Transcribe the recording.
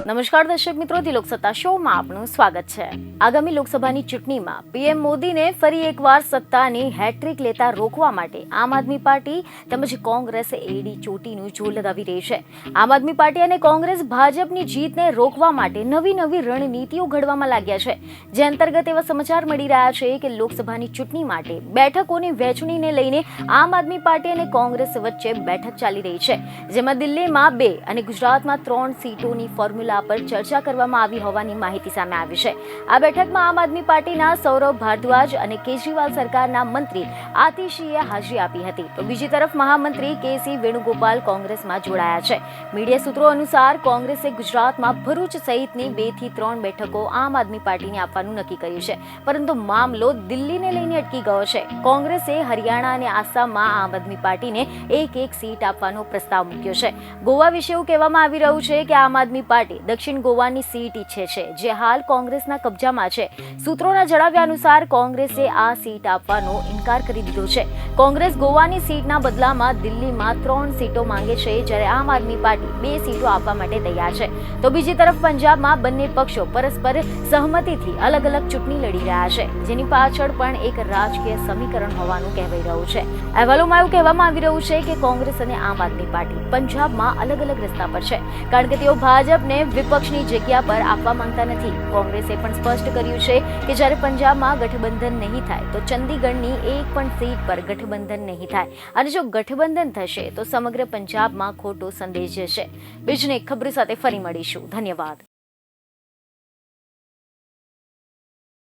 નમસ્કાર દર્શક મિત્રો, ધી લોકસત્તા શોમાં આપનું સ્વાગત છે। આગામી લોકસભાની ચૂંટણીમાં પીએમ મોદીને ફરી એકવાર સત્તાની હેટ્રિક લેતા રોકવા માટે આમ આદમી પાર્ટી તેમજ કોંગ્રેસ એડી ચોટીનું જોર લગાવી રહી છે। આમ આદમી પાર્ટી અને કોંગ્રેસ ભાજપની જીતને રોકવા માટે નવી રણનીતિઓ ઘડવામાં લાગ્યા છે, જે અંતર્ગત એવા સમાચાર મળી રહ્યા છે કે લોકસભાની ચૂંટણી માટે બેઠકોની વહેંચણીને લઈને આમ આદમી પાર્ટી અને કોંગ્રેસ વચ્ચે બેઠક ચાલી રહી છે, જેમાં દિલ્હીમાં 2 અને ગુજરાતમાં 3 સીટોની ફોર્મ્યુલા પર ચર્ચા કરવામાં આવી હોવાની માહિતી સામે આવી છે। આ બેઠકમાં આમ આદમી પાર્ટીના સૌરભ ભારદ્વાજ અને કેજરીવાલ સરકારના મંત્રી આતિશીએ હાજરી આપી હતી, તો બીજી તરફ મહામંત્રી કેસી વેણુગોપાલ કોંગ્રેસમાં જોડાયા છે। મીડિયા સૂત્રો અનુસાર કોંગ્રેસે ગુજરાતમાં ભરૂચ સહિતની 2 થી 3 બેઠકો આમ આદમી પાર્ટીને આપવાનું નક્કી કર્યું છે, પરંતુ મામલો દિલ્હીને લઈને અટકી ગયો છે। કોંગ્રેસે હરિયાણા અને આસામમાં આમ આદમી પાર્ટીને એક સીટ આપવાનો પ્રસ્તાવ મૂક્યો છે। ગોવા વિશે એવું કહેવામાં આવી રહ્યું છે કે આમ આદમી પાર્ટી દક્ષિણ ગોવાની સીટ ઈચ્છે છે, જે હાલ કોંગ્રેસના કબજામાં છે। સૂત્રોના જણાવ્યા અનુસાર કોંગ્રેસે આ સીટ આપવાનો ઇનકાર કરી દીધો છે। કોંગ્રેસ ગોવાની સીટના બદલામાં દિલ્હીમાં 3 સીટો માંગે છે, જ્યારે આમ આદમી પાર્ટી 2 સીટો આપવા માટે તૈયાર છે। તો બીજી તરફ પંજાબમાં બંને પક્ષો પરસ્પર સહમતિથી અલગ ચૂંટણી લડી રહ્યા છે, જેની પાછળ પણ એક રાજકીય સમીકરણ હોવાનું કહેવાઈ રહ્યું છે। અહેવાલોમાં એવું કહેવામાં આવી રહ્યું છે કે કોંગ્રેસ અને આમ આદમી પાર્ટી પંજાબમાં અલગ રસ્તા પર છે, કારણ કે તેઓ ભાજપને વિપક્ષની જગ્યા પર આપવા માંગતા નથી। કોંગ્રેસે પણ સ્પષ્ટ કર્યું છે કે જ્યારે પંજાબમાં ગઠબંધન નહીં થાય તો ચંદીગઢની એક પણ સીટ પર ગઠબંધન નહીં થાય, અને જો ગઠબંધન થશે તો સમગ્ર પંજાબમાં ખોટો સંદેશ જશે। બીજની ખબર સાથે ફરી મળીશું। ધન્યવાદ।